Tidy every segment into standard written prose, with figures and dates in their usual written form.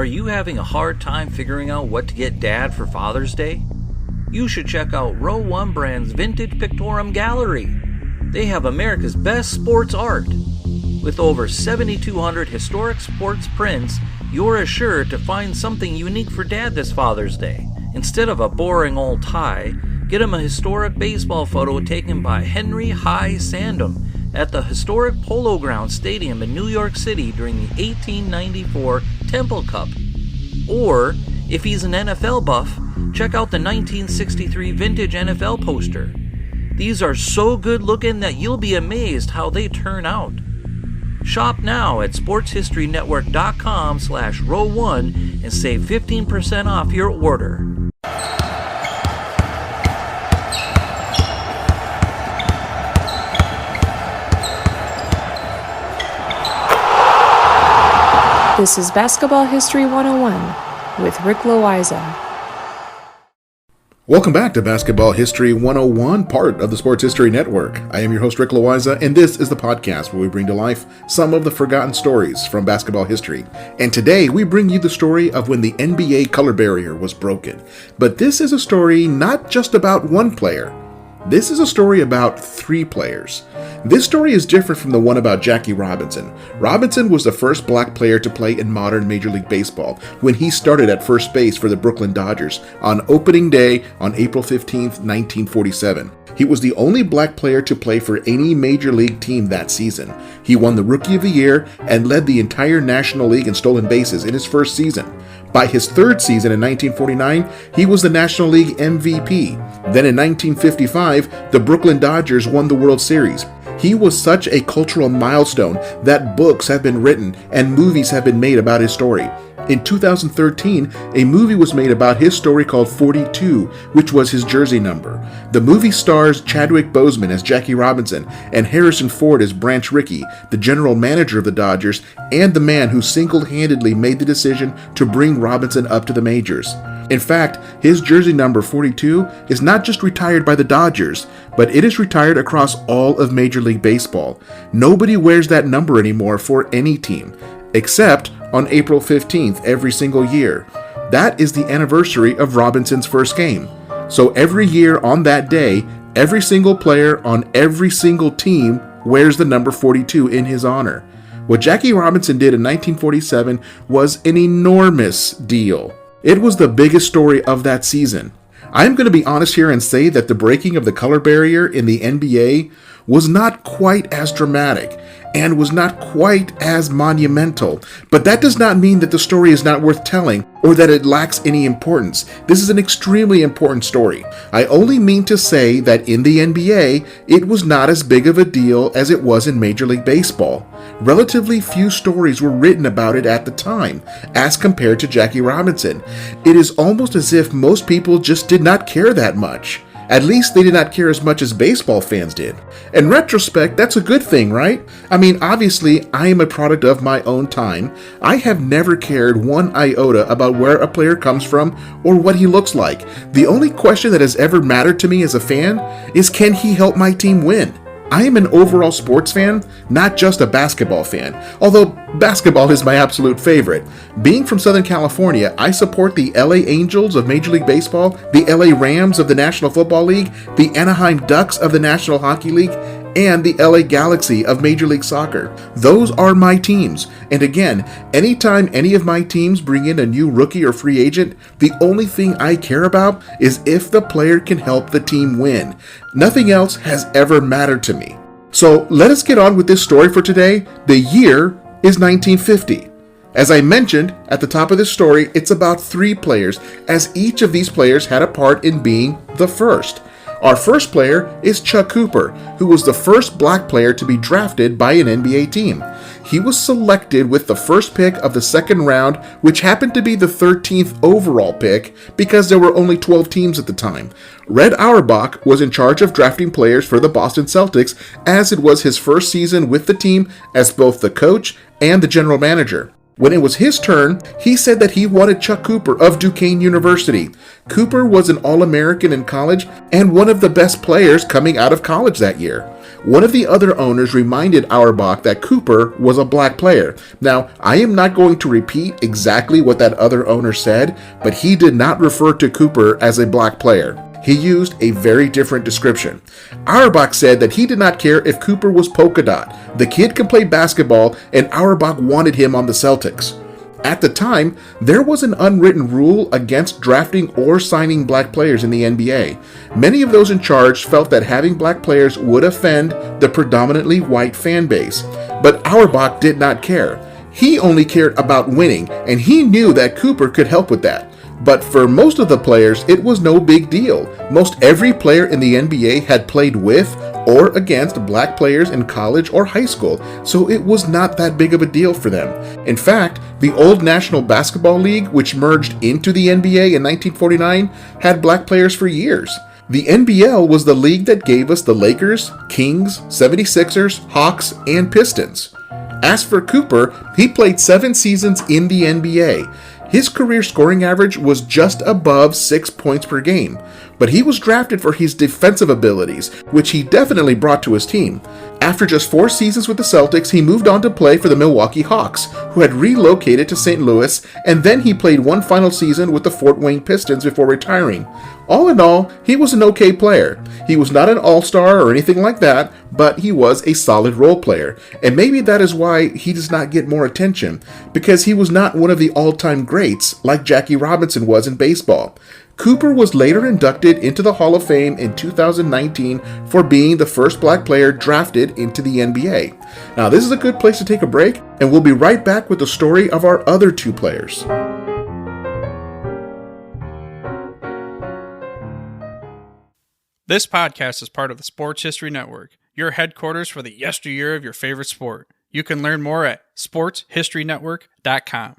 Are you having a hard time figuring out what to get Dad for Father's Day? You should check out Row 1 Brand's Vintage Pictorum Gallery. They have America's best sports art. With over 7,200 historic sports prints, you're assured to find something unique for Dad this Father's Day. Instead of a boring old tie, get him a historic baseball photo taken by Henry High Sandham at the historic Polo Grounds Stadium in New York City during the 1894 Temple Cup. Or, if he's an NFL buff, check out the 1963 vintage NFL poster. These are so good looking that you'll be amazed how they turn out. Shop now at sportshistorynetwork.com/row1 and save 15% off your order. This is Basketball History 101 with Rick Loayza. Welcome back to Basketball History 101, part of the Sports History Network. I am your host, Rick Loayza, and this is the podcast where we bring to life some of the forgotten stories from basketball history. And today we bring you the story of when the NBA color barrier was broken. But this is a story not just about one player. This is a story about three players. This story is different from the one about Jackie Robinson. Robinson was the first black player to play in modern Major League Baseball when he started at first base for the Brooklyn Dodgers on opening day on April 15, 1947. He was the only black player to play for any Major League team that season. He won the Rookie of the Year and led the entire National League in stolen bases in his first season. By his third season in 1949, he was the National League MVP. Then in 1955, the Brooklyn Dodgers won the World Series. He was such a cultural milestone that books have been written and movies have been made about his story. In 2013, a movie was made about his story called 42, which was his jersey number. The movie stars Chadwick Boseman as Jackie Robinson and Harrison Ford as Branch Rickey, the general manager of the Dodgers, and the man who single-handedly made the decision to bring Robinson up to the majors. In fact, his jersey number 42 is not just retired by the Dodgers, but it is retired across all of Major League Baseball. Nobody wears that number anymore for any team, except on April 15th every single year. That is the anniversary of Robinson's first game. So every year on that day, every single player on every single team wears the number 42 in his honor. What Jackie Robinson did in 1947 was an enormous deal. It was the biggest story of that season. I'm going to be honest here and say that the breaking of the color barrier in the NBA was not quite as dramatic and was not quite as monumental. But that does not mean that the story is not worth telling or that it lacks any importance. This is an extremely important story. I only mean to say that in the NBA, it was not as big of a deal as it was in Major League Baseball. Relatively few stories were written about it at the time, as compared to Jackie Robinson. It is almost as if most people just did not care that much. At least they did not care as much as baseball fans did. In retrospect, that's a good thing, right? I mean, obviously, I am a product of my own time. I have never cared one iota about where a player comes from or what he looks like. The only question that has ever mattered to me as a fan is, can he help my team win? I am an overall sports fan, not just a basketball fan, although basketball is my absolute favorite. Being from Southern California, I support the LA Angels of Major League Baseball, the LA Rams of the National Football League, the Anaheim Ducks of the National Hockey League, and the LA Galaxy of Major League Soccer. Those are my teams. And again, anytime any of my teams bring in a new rookie or free agent, the only thing I care about is if the player can help the team win. Nothing else has ever mattered to me. So let us get on with this story for today. The year is 1950. As I mentioned at the top of this story, it's about three players, as each of these players had a part in being the first. Our first player is Chuck Cooper, who was the first black player to be drafted by an NBA team. He was selected with the first pick of the second round, which happened to be the 13th overall pick because there were only 12 teams at the time. Red Auerbach was in charge of drafting players for the Boston Celtics, as it was his first season with the team as both the coach and the general manager. When it was his turn, he said that he wanted Chuck Cooper of Duquesne University. Cooper was an All-American in college and one of the best players coming out of college that year. One of the other owners reminded Auerbach that Cooper was a black player. Now, I am not going to repeat exactly what that other owner said, but he did not refer to Cooper as a black player. He used a very different description. Auerbach said that he did not care if Cooper was polka dot. The kid can play basketball, and Auerbach wanted him on the Celtics. At the time, there was an unwritten rule against drafting or signing black players in the NBA. Many of those in charge felt that having black players would offend the predominantly white fan base. But Auerbach did not care. He only cared about winning, and he knew that Cooper could help with that. But for most of the players, it was no big deal. Most every player in the NBA had played with or against black players in college or high school, so it was not that big of a deal for them. In fact, the old National Basketball League, which merged into the NBA in 1949, had black players for years. The NBL was the league that gave us the Lakers, Kings, 76ers, Hawks, and Pistons. As for Cooper, he played 7 seasons in the NBA. His career scoring average was just above 6 points per game, but he was drafted for his defensive abilities, which he definitely brought to his team. After just 4 seasons with the Celtics, he moved on to play for the Milwaukee Hawks, who had relocated to St. Louis, and then he played one final season with the Fort Wayne Pistons before retiring. All in all, he was an okay player. He was not an all-star or anything like that, but he was a solid role player, and maybe that is why he does not get more attention, because he was not one of the all-time greats like Jackie Robinson was in baseball. Cooper was later inducted into the Hall of Fame in 2019 for being the first black player drafted into the NBA. Now, this is a good place to take a break, and we'll be right back with the story of our other 2 players. This podcast is part of the Sports History Network, your headquarters for the yesteryear of your favorite sport. You can learn more at sportshistorynetwork.com.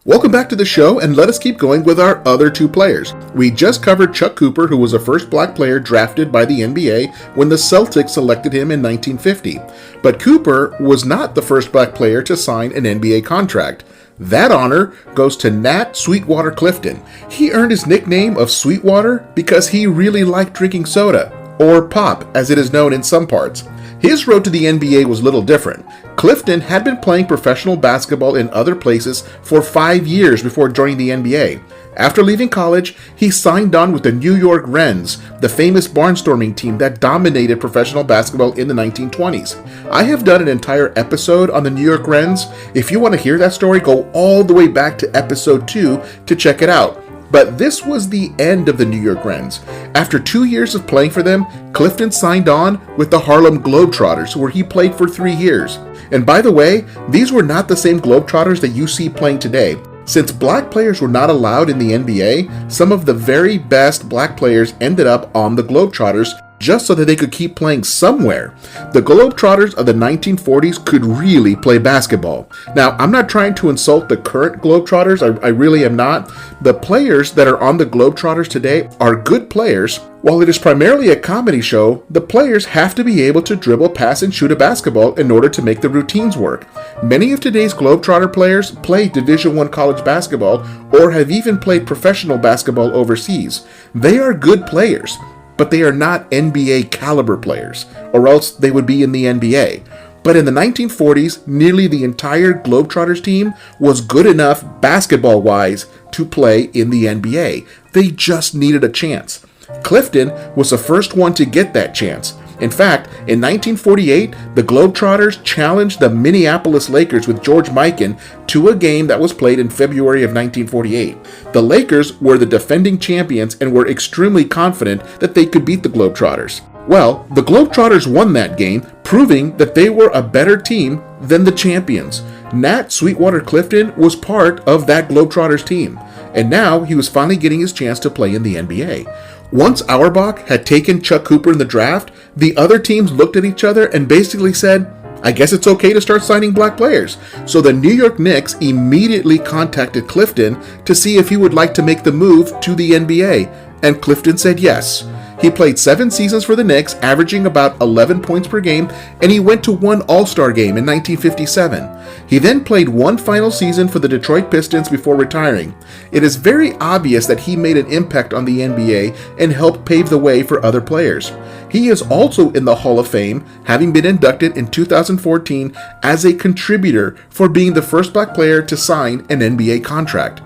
Welcome back to the show, and let us keep going with our other 2 players. We just covered Chuck Cooper, who was the first black player drafted by the NBA when the Celtics selected him in 1950. But Cooper was not the first black player to sign an NBA contract. That honor goes to Nat Sweetwater Clifton. He earned his nickname of Sweetwater because he really liked drinking soda, or pop as it is known in some parts. His road to the NBA was little different. Clifton had been playing professional basketball in other places for 5 years before joining the NBA. After leaving college, he signed on with the New York Rens, the famous barnstorming team that dominated professional basketball in the 1920s. I have done an entire episode on the New York Rens. If you want to hear that story, go all the way back to episode 2 to check it out. But this was the end of the New York Rens. After 2 years of playing for them, Clifton signed on with the Harlem Globetrotters, where he played for 3 years. And by the way, these were not the same Globetrotters that you see playing today. Since black players were not allowed in the NBA, some of the very best black players ended up on the Globetrotters just so that they could keep playing somewhere. The Globetrotters of the 1940s could really play basketball. Now, I'm not trying to insult the current Globetrotters, I really am not. The players that are on the Globetrotters today are good players. While it is primarily a comedy show, the players have to be able to dribble, pass, and shoot a basketball in order to make the routines work. Many of today's Globetrotter players play Division I college basketball or have even played professional basketball overseas. They are good players, but they are not NBA caliber players, or else they would be in the NBA. But in the 1940s, nearly the entire Globetrotters team was good enough basketball-wise to play in the NBA. They just needed a chance. Clifton was the first one to get that chance. In fact, in 1948, the Globetrotters challenged the Minneapolis Lakers with George Mikan to a game that was played in February of 1948. The Lakers were the defending champions and were extremely confident that they could beat the Globetrotters. Well, the Globetrotters won that game, proving that they were a better team than the champions. Nat Sweetwater Clifton was part of that Globetrotters team, and now he was finally getting his chance to play in the NBA. Once Auerbach had taken Chuck Cooper in the draft, the other teams looked at each other and basically said, I guess it's okay to start signing black players. So the New York Knicks immediately contacted Clifton to see if he would like to make the move to the NBA, and Clifton said yes. He played 7 seasons for the Knicks, averaging about 11 points per game, and he went to one All-Star game in 1957. He then played one final season for the Detroit Pistons before retiring. It is very obvious that he made an impact on the NBA and helped pave the way for other players. He is also in the Hall of Fame, having been inducted in 2014 as a contributor for being the first black player to sign an NBA contract.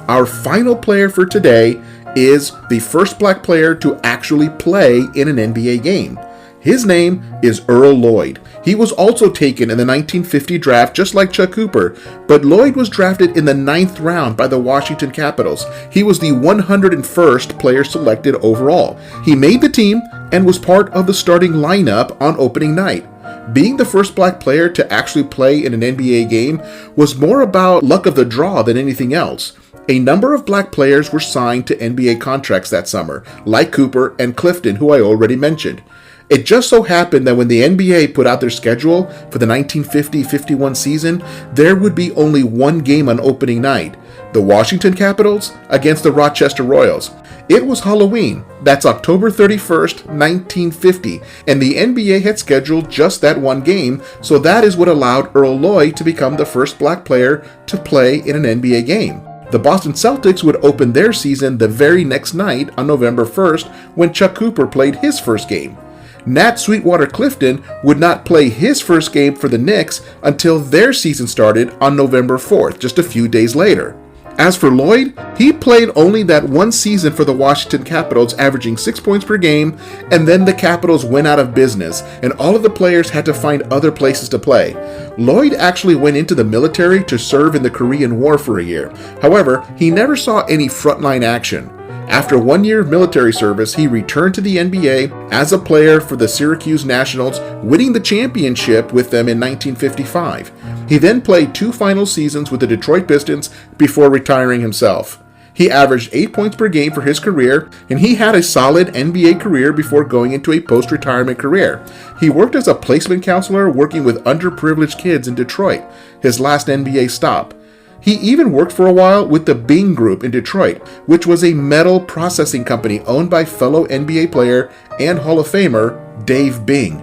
Our final player for today is the first black player to actually play in an NBA game. His name is Earl Lloyd. He was also taken in the 1950 draft just like Chuck Cooper, but Lloyd was drafted in the 9th round by the Washington Capitals. He was the 101st player selected overall. He made the team and was part of the starting lineup on opening night. Being the first black player to actually play in an NBA game was more about luck of the draw than anything else. A number of black players were signed to NBA contracts that summer, like Cooper and Clifton, who I already mentioned. It just so happened that when the NBA put out their schedule for the 1950-51 season, there would be only one game on opening night, the Washington Capitals against the Rochester Royals. It was Halloween, that's October 31st, 1950, and the NBA had scheduled just that one game, so that is what allowed Earl Lloyd to become the first black player to play in an NBA game. The Boston Celtics would open their season the very next night on November 1st when Chuck Cooper played his first game. Nat Sweetwater Clifton would not play his first game for the Knicks until their season started on November 4th, just a few days later. As for Lloyd, he played only that one season for the Washington Capitals, averaging 6 points per game, and then the Capitals went out of business, and all of the players had to find other places to play. Lloyd actually went into the military to serve in the Korean War for a year. However, he never saw any frontline action. After 1 year of military service, he returned to the NBA as a player for the Syracuse Nationals, winning the championship with them in 1955. He then played 2 final seasons with the Detroit Pistons before retiring himself. He averaged 8 points per game for his career, and he had a solid NBA career before going into a post-retirement career. He worked as a placement counselor working with underprivileged kids in Detroit, his last NBA stop. He even worked for a while with the Bing Group in Detroit, which was a metal processing company owned by fellow NBA player and Hall of Famer Dave Bing.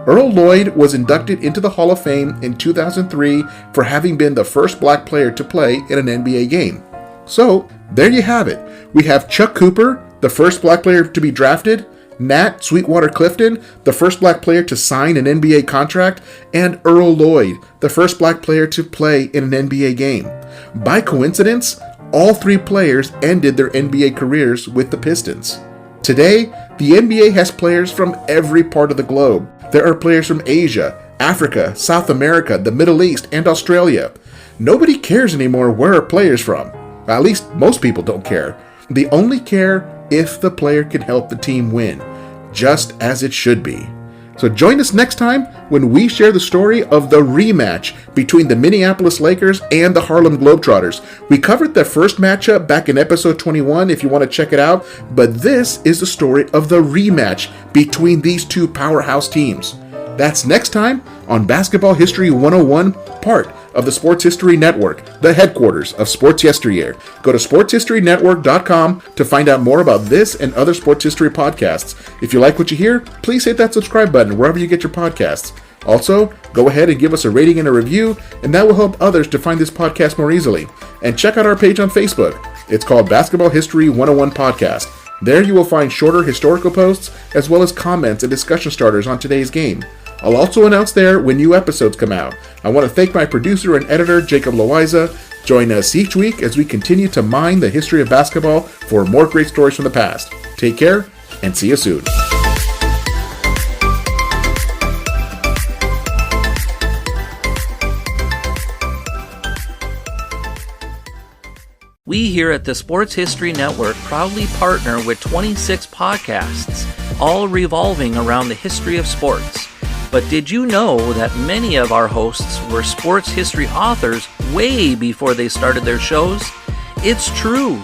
Earl Lloyd was inducted into the Hall of Fame in 2003 for having been the first black player to play in an NBA game. So, there you have it. We have Chuck Cooper, the first black player to be drafted, Nat Sweetwater Clifton, the first black player to sign an NBA contract, and Earl Lloyd, the first black player to play in an NBA game. By coincidence, all 3 players ended their NBA careers with the Pistons. Today, the NBA has players from every part of the globe. There are players from Asia, Africa, South America, the Middle East, and Australia. Nobody cares anymore where are players from. At least most people don't care. They only care if the player can help the team win, just as it should be. So join us next time when we share the story of the rematch between the Minneapolis Lakers and the Harlem Globetrotters. We covered the first matchup back in episode 21 if you want to check it out, but this is the story of the rematch between these 2 powerhouse teams. That's next time on Basketball History 101, part of the Sports History Network, the headquarters of Sports Yesteryear. Go to sportshistorynetwork.com to find out more about this and other sports history podcasts. If you like what you hear, please hit that subscribe button wherever you get your podcasts. Also, go ahead and give us a rating and a review, and that will help others to find this podcast more easily. And check out our page on Facebook. It's called Basketball History 101 Podcast. There you will find shorter historical posts, as well as comments and discussion starters on today's game. I'll also announce there when new episodes come out. I want to thank my producer and editor, Jacob Loayza. Join us each week as we continue to mine the history of basketball for more great stories from the past. Take care, and see you soon. We here at the Sports History Network proudly partner with 26 podcasts, all revolving around the history of sports. But did you know that many of our hosts were sports history authors way before they started their shows? It's true.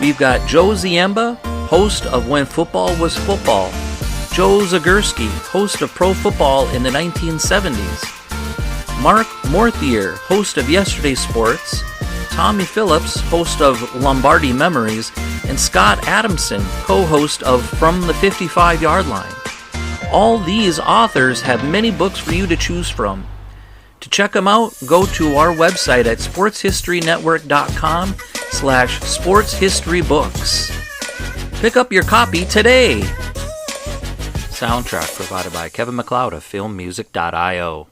We've got Joe Ziemba, host of When Football Was Football, Joe Zagurski, host of Pro Football in the 1970s, Mark Morthier, host of Yesterday's Sports, Tommy Phillips, host of Lombardi Memories, and Scott Adamson, co-host of From the 55-Yard Line. All these authors have many books for you to choose from. To check them out, go to our website at sportshistorynetwork.com/sportshistorybooks. Pick up your copy today. Soundtrack provided by Kevin MacLeod of filmmusic.io.